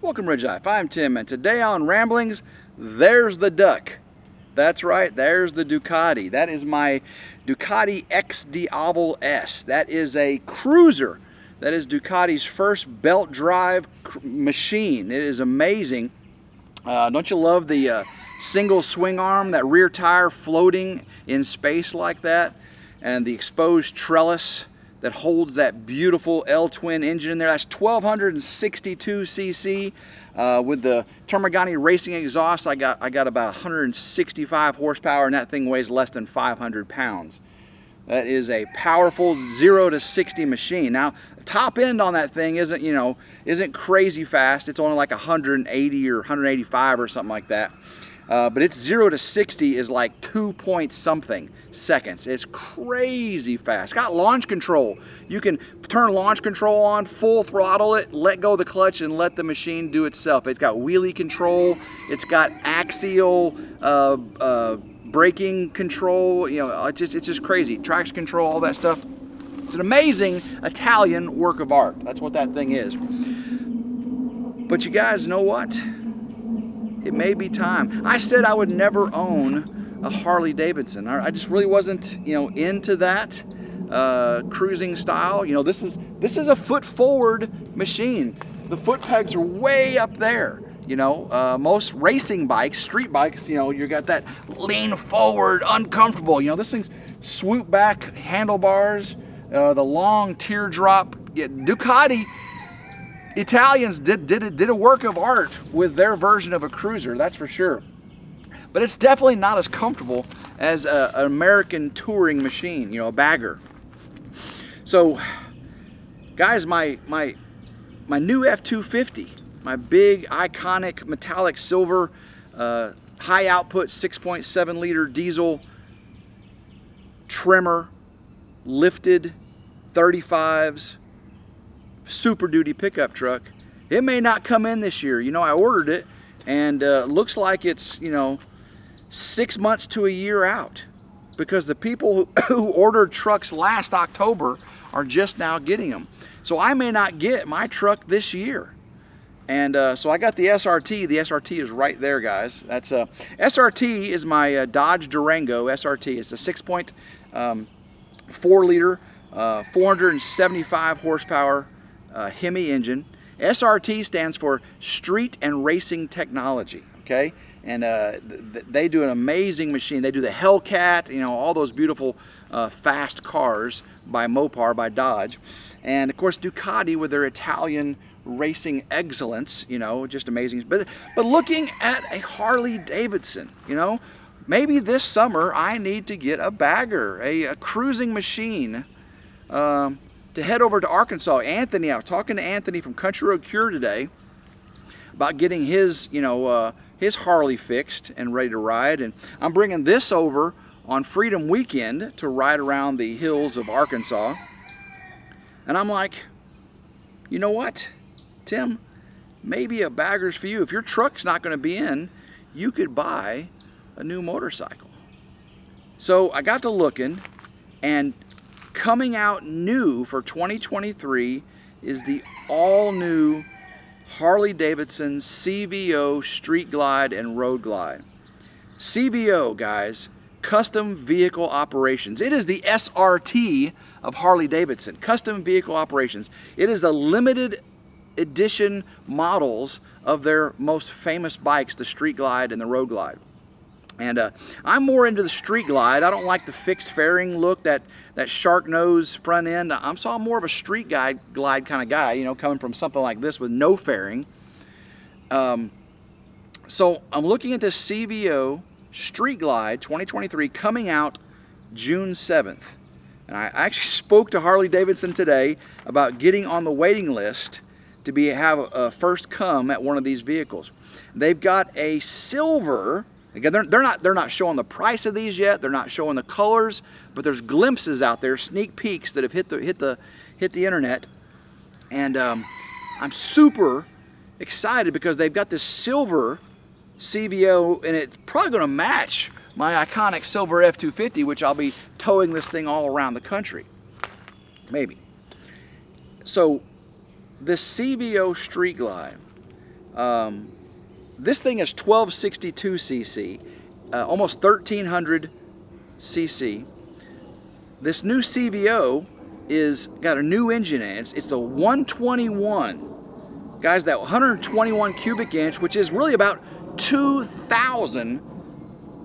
Welcome RidgeLife, I'm Tim, and today on Ramblings, there's the duck. That's right, there's the Ducati. That is my Ducati XDiavel S. That is a cruiser. That is Ducati's first belt drive machine. It is amazing. Don't you love the single swing arm, that rear tire floating in space like that, and the exposed trellis that holds that beautiful L-twin engine in there. That's 1262 cc with the Termagani racing exhaust. I got about 165 horsepower, and that thing weighs less than 500 pounds. That is a powerful 0 to 60 machine. Now, top end on that thing isn't crazy fast. It's only like 180 or 185 or something like that. But its 0 to 60 is like 2 point something seconds. It's crazy fast. It's got launch control. You can turn launch control on, full throttle it, let go of the clutch, and let the machine do itself. It's got wheelie control. It's got axial braking control. It's just crazy. Traction control, all that stuff. It's an amazing Italian work of art. That's what that thing is. But you guys know what? It may be time. I said I would never own a Harley Davidson. I just really wasn't, into that cruising style. This is a foot forward machine. The foot pegs are way up there. Most racing bikes, street bikes, you got that lean forward, uncomfortable. This thing's swoop back handlebars, the long teardrop. Yeah, Ducati. Italians did a work of art with their version of a cruiser, that's for sure. But it's definitely not as comfortable as an American touring machine, a bagger. So, guys, my new F-250, my big, iconic, metallic silver, high output 6.7 liter diesel trimmer, lifted 35s, Super Duty pickup truck. It may not come in this year. I ordered it, and looks like it's 6 months to a year out, because the people who ordered trucks last October are just now getting them. So I may not get my truck this year. And so I got the SRT. The SRT is right there, guys. That's SRT is my Dodge Durango SRT. It's a 6.4 liter, 475 horsepower Hemi engine. SRT stands for Street and Racing Technology, okay? And they do an amazing machine. They do the Hellcat, all those beautiful fast cars by Mopar, by Dodge. And of course Ducati with their Italian racing excellence, just amazing. But looking at a Harley Davidson, maybe this summer I need to get a bagger, a cruising machine, to head over to Arkansas. Anthony, I was talking to Anthony from Country Road Cure today about getting his, his Harley fixed and ready to ride. And I'm bringing this over on Freedom Weekend to ride around the hills of Arkansas. And I'm like, you know what, Tim? Maybe a bagger's for you. If your truck's not going to be in, you could buy a new motorcycle. So I got to looking, and coming out new for 2023 is the all-new Harley Davidson CVO Street Glide and Road Glide. CVO, guys, Custom Vehicle Operations. It is the SRT of Harley Davidson, Custom Vehicle Operations. It is a limited edition models of their most famous bikes, the Street Glide and the Road Glide. And I'm more into the Street Glide. I don't like the fixed fairing look, that shark nose front end. I'm more of a Street Glide kind of guy, coming from something like this with no fairing. So I'm looking at this CVO Street Glide 2023 coming out June 7th. And I actually spoke to Harley Davidson today about getting on the waiting list to have a first come at one of these vehicles. They've got a silver. Again, they're not showing the price of these yet. They're not showing the colors, but there's glimpses out there, sneak peeks that have hit the internet, and I'm super excited because they've got this silver CVO, and it's probably going to match my iconic silver F-250, which I'll be towing this thing all around the country, maybe. So this CVO Street Glide, This thing is 1262 cc, almost 1300 cc. This new CVO is got a new engine in it. It's the 121. Guys, that 121 cubic inch, which is really about 2,000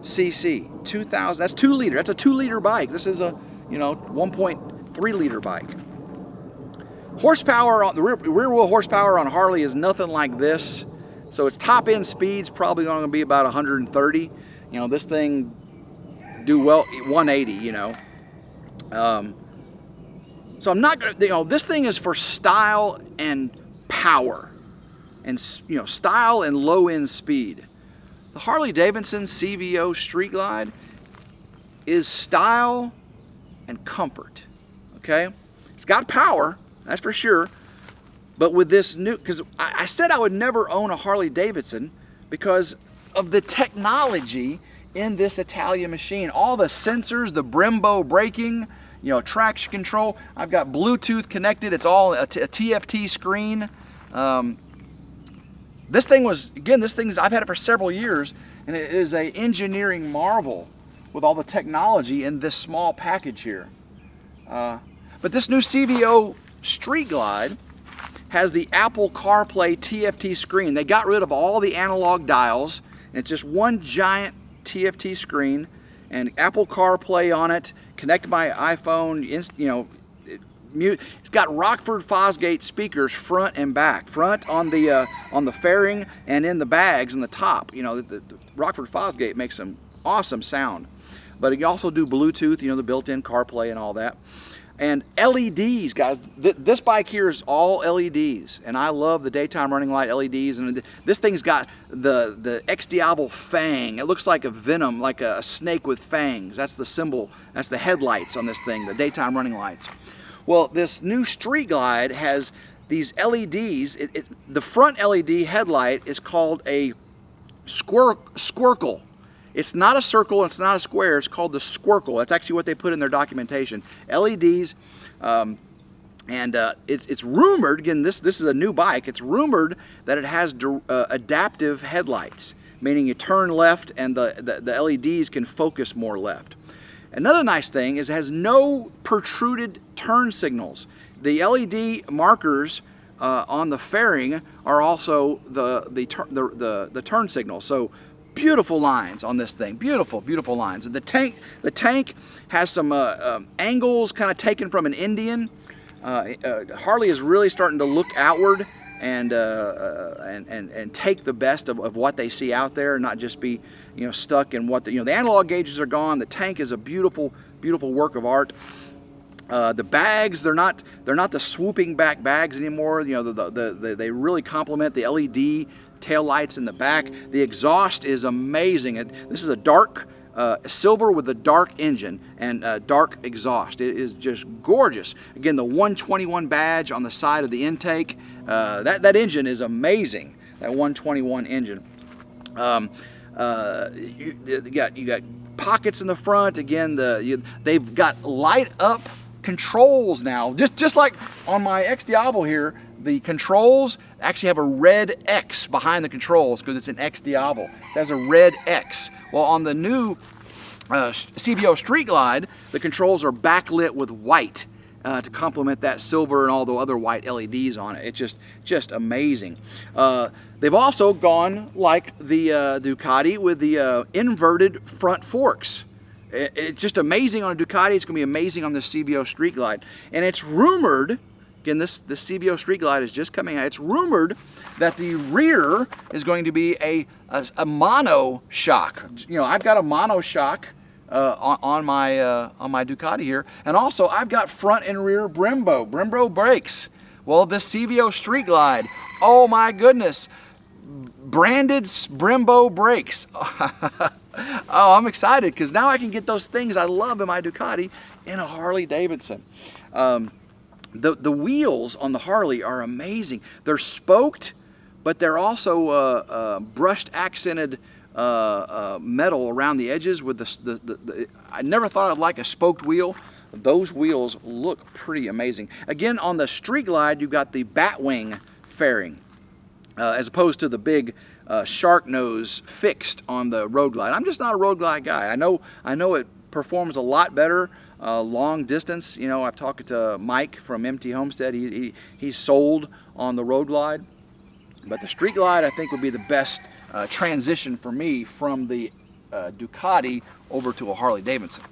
cc. 2,000, that's 2 liter. That's a 2 liter bike. This is a, 1.3 liter bike. Horsepower, on the rear wheel horsepower on Harley is nothing like this. So its top end speed's probably going to be about 130. This thing do well 180, So I'm not gonna, this thing is for style and power, and style and low end speed. The Harley Davidson CVO Street Glide is style and comfort. Okay, it's got power, that's for sure. But with this new, because I said I would never own a Harley Davidson because of the technology in this Italian machine. All the sensors, the Brembo braking, traction control. I've got Bluetooth connected. It's all a TFT screen. This thing was, again, I've had it for several years, and it is a engineering marvel with all the technology in this small package here. But this new CVO Street Glide has the Apple CarPlay TFT screen. They got rid of all the analog dials, and it's just one giant TFT screen and Apple CarPlay on it. Connect my iPhone, it's got Rockford Fosgate speakers front and back. Front on the fairing and in the bags in the top. The Rockford Fosgate makes some awesome sound. But you also do Bluetooth, the built-in CarPlay and all that. And LEDs, guys. This bike here is all LEDs, and I love the daytime running light LEDs. And this thing's got the XDiavel Fang. It looks like a venom, like a snake with fangs. That's the symbol. That's the headlights on this thing, the daytime running lights. Well, this new Street Glide has these LEDs. The front LED headlight is called a squircle. It's not a circle, it's not a square, it's called the squircle. That's actually what they put in their documentation. LEDs, it's rumored, again, this is a new bike, it's rumored that it has adaptive headlights, meaning you turn left and the LEDs can focus more left. Another nice thing is it has no protruded turn signals. The LED markers on the fairing are also the turn signals. So beautiful lines on this thing, beautiful lines. The tank has some angles kind of taken from an Indian. Harley is really starting to look outward and take the best of what they see out there, and not just be stuck in what the analog gauges are gone. The tank is a beautiful work of art. The bags, they're not the swooping back bags anymore. They really complement the LED tail lights in the back. The exhaust is amazing. This is a dark silver with a dark engine and dark exhaust. It is just gorgeous. Again, the 121 badge on the side of the intake. That engine is amazing. That 121 engine. You got pockets in the front. Again, they've got light up controls now. Just like on my XDiavel here, the controls actually have a red X behind the controls because it's an XDiavel. It has a red X. Well, on the new CVO Street Glide, the controls are backlit with white to complement that silver and all the other white LEDs on it. It's just amazing. They've also gone like the Ducati with the inverted front forks. It's just amazing on a Ducati. It's going to be amazing on the CVO Street Glide. And it's rumored, again, the CVO Street Glide is just coming out. It's rumored that the rear is going to be a mono shock. I've got a mono shock on my Ducati here, and also I've got front and rear Brembo brakes. Well, this CVO Street Glide, oh my goodness, branded Brembo brakes. Oh, I'm excited because now I can get those things I love in my Ducati in a Harley Davidson. The wheels on the Harley are amazing. They're spoked, but they're also brushed accented metal around the edges with I never thought I'd like a spoked wheel. Those wheels look pretty amazing. Again, on the Street Glide, you've got the Batwing fairing. as opposed to the big shark nose fixed on the Road Glide. I'm just not a Road Glide guy. I know it performs a lot better long distance. You know, I've talked to Mike from MT Homestead. He's sold on the Road Glide, but the Street Glide I think would be the best transition for me from the Ducati over to a Harley Davidson.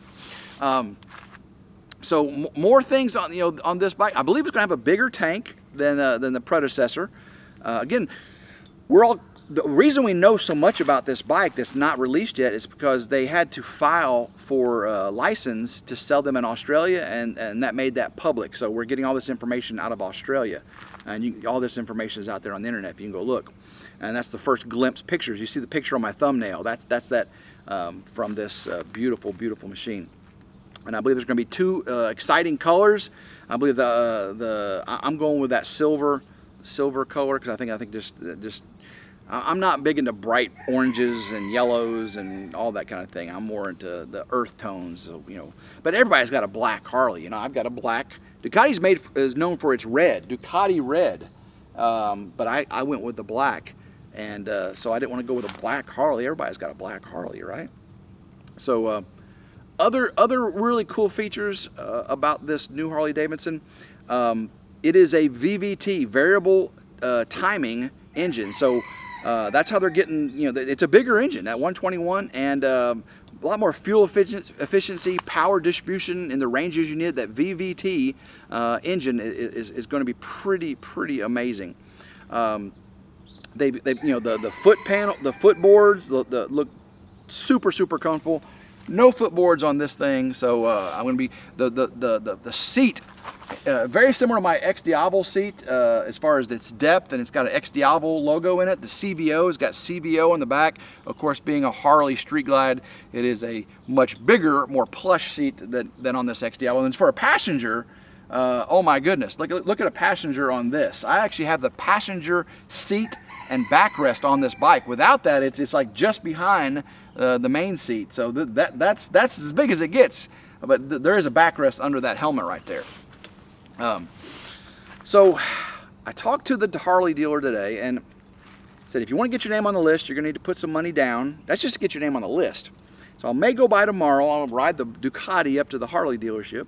So more things on on this bike. I believe it's going to have a bigger tank than the predecessor. Again, the reason we know so much about this bike that's not released yet is because they had to file for a license to sell them in Australia, and that made that public. So we're getting all this information out of Australia, and all this information is out there on the internet. You can go look, and that's the first glimpse pictures. You see the picture on my thumbnail. That's from this beautiful, beautiful machine. And I believe there's going to be two exciting colors. I believe I'm going with that silver color, because I think just I'm not big into bright oranges and yellows and all that kind of thing. I'm more into the earth tones, But everybody's got a black Harley. I've got a black. Ducati's is known for its red, Ducati red, but I went with the black, and so I didn't want to go with a black Harley. Everybody's got a black Harley, right? So other really cool features about this new Harley Davidson. It is a VVT, variable timing engine. So that's how they're getting, it's a bigger engine at 121, and a lot more fuel efficiency, power distribution in the ranges you need. That VVT engine is going to be pretty amazing. The foot panel, the footboards, look super comfortable. No footboards on this thing, so I'm going to be the seat. Very similar to my XDiavel seat as far as its depth, and it's got an XDiavel logo in it. The CVO has got CVO on the back. Of course, being a Harley Street Glide, it is a much bigger, more plush seat than on this XDiavel. And for a passenger, oh my goodness, look at a passenger on this. I actually have the passenger seat and backrest on this bike. Without that, it's like just behind the main seat. So that's as big as it gets. But there is a backrest under that helmet right there. So I talked to the Harley dealer today and said, if you want to get your name on the list, you're going to need to put some money down. That's just to get your name on the list. So I may go by tomorrow. I'll ride the Ducati up to the Harley dealership.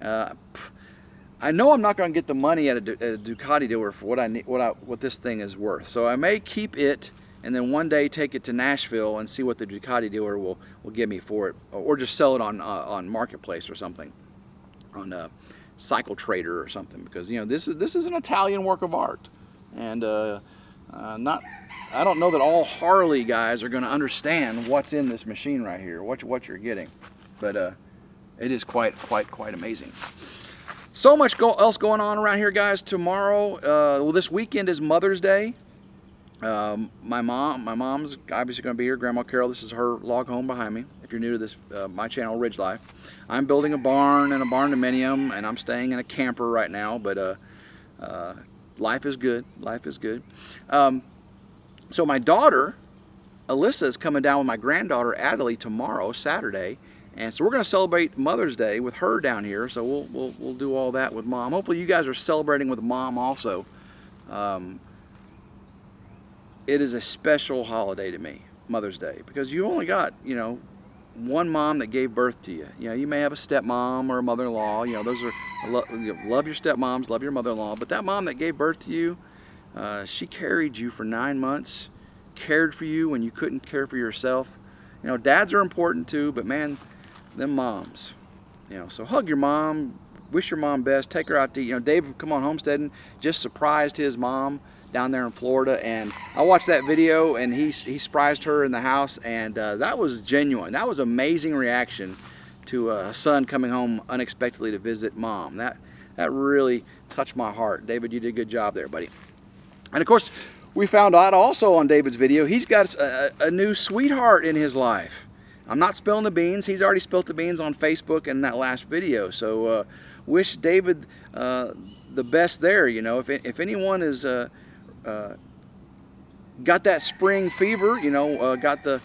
I know I'm not going to get the money at a Ducati dealer for what this thing is worth. So I may keep it and then one day take it to Nashville and see what the Ducati dealer will give me for it, or just sell it on Marketplace or something, on Cycle Trader or something, because this is an Italian work of art, and I don't know that all Harley guys are going to understand what's in this machine right here, what you're getting, but it is quite amazing. So much else going on around here, guys. Tomorrow, well, this weekend is Mother's Day. My mom's obviously going to be here. Grandma Carol, this is her log home behind me. If you're new to this, my channel, RidgeLife. I'm building a barn and a barn dominium, and I'm staying in a camper right now, but life is good. Life is good. So my daughter, Alyssa, is coming down with my granddaughter, Adelie, tomorrow, Saturday. And so we're going to celebrate Mother's Day with her down here. So we'll do all that with Mom. Hopefully you guys are celebrating with Mom also. It is a special holiday to me, Mother's Day, because you only got, one mom that gave birth to you. You may have a stepmom or a mother-in-law. Those are, love your stepmoms, love your mother-in-law. But that mom that gave birth to you, she carried you for 9 months, cared for you when you couldn't care for yourself. Dads are important too, but man, them moms. So hug your mom, wish your mom best, take her out to eat. Dave from Come On Homesteading just surprised his mom down there in Florida, and I watched that video, and he surprised her in the house, and that was genuine. That was amazing reaction to a son coming home unexpectedly to visit Mom. That really touched my heart. David, you did a good job there, buddy. And of course, we found out also on David's video, he's got a new sweetheart in his life. I'm not spilling the beans. He's already spilled the beans on Facebook in that last video. So wish David the best there. If anyone is got that spring fever, got the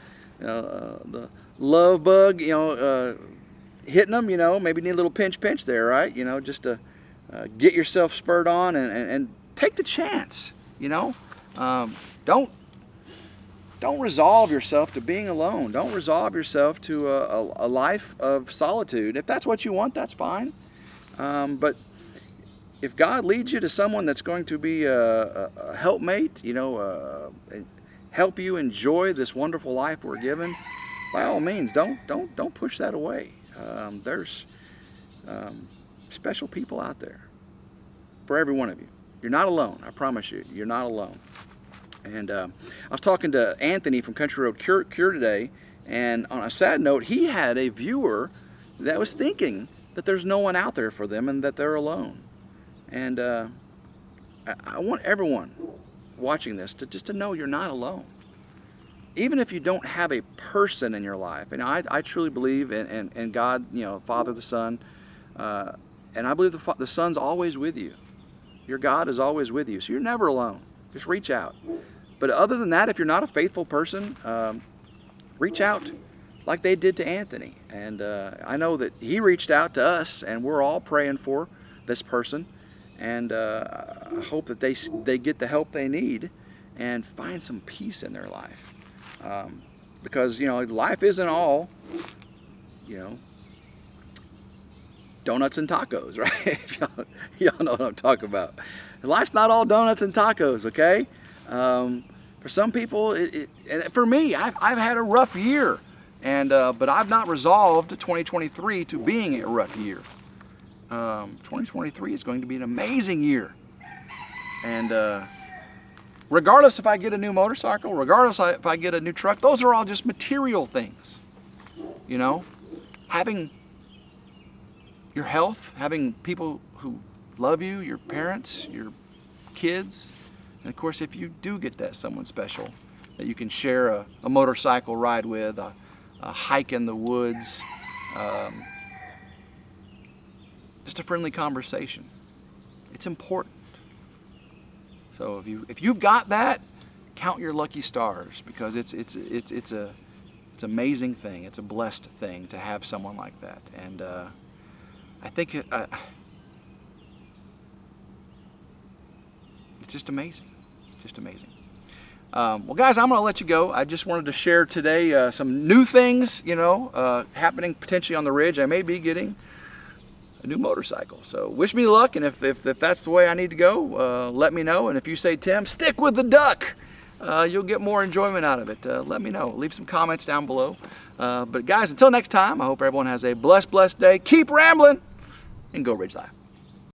love bug, hitting them, maybe need a little pinch there, right? Just to get yourself spurred on and take the chance, Don't resolve yourself to being alone. Don't resolve yourself to a life of solitude. If that's what you want, that's fine. But if God leads you to someone that's going to be a helpmate, you know, help you enjoy this wonderful life we're given, by all means, don't push that away. There's special people out there for every one of you. You're not alone. I promise you, you're not alone. And I was talking to Anthony from Country Road Cure today, and on a sad note, he had a viewer that was thinking that there's no one out there for them and that they're alone. And I want everyone watching this to know you're not alone. Even if you don't have a person in your life, and I truly believe in God, you know, Father, the Son, and I believe the Son's always with you. Your God is always with you, so you're never alone. Just reach out. But other than that, if you're not a faithful person, reach out like they did to Anthony. And I know that he reached out to us, and we're all praying for this person. And I hope that they get the help they need and find some peace in their life. Because, you know, life isn't all, you know, donuts and tacos, right? Y'all know what I'm talking about. Life's not all donuts and tacos, okay? For some people, and for me, I've had a rough year, and but I've not resolved 2023 to being a rough year. 2023 is going to be an amazing year, and regardless if I get a new motorcycle, regardless if I get a new truck, those are all just material things. You know, having your health, having people who love you, your parents, your kids, and of course, if you do get that someone special that you can share a motorcycle ride with, a hike in the woods, just a friendly conversation. It's important. So if you've got that, count your lucky stars, because it's an amazing thing. It's a blessed thing to have someone like that, and I think it's just amazing. Just amazing. Well, guys, I'm going to let you go. I just wanted to share today some new things, you know, happening potentially on the Ridge. I may be getting a new motorcycle. So wish me luck, and if that's the way I need to go, let me know. And if you say, Tim, stick with the duck, you'll get more enjoyment out of it. Let me know. Leave some comments down below. But guys, until next time, I hope everyone has a blessed day. Keep rambling, and go Ridge Life.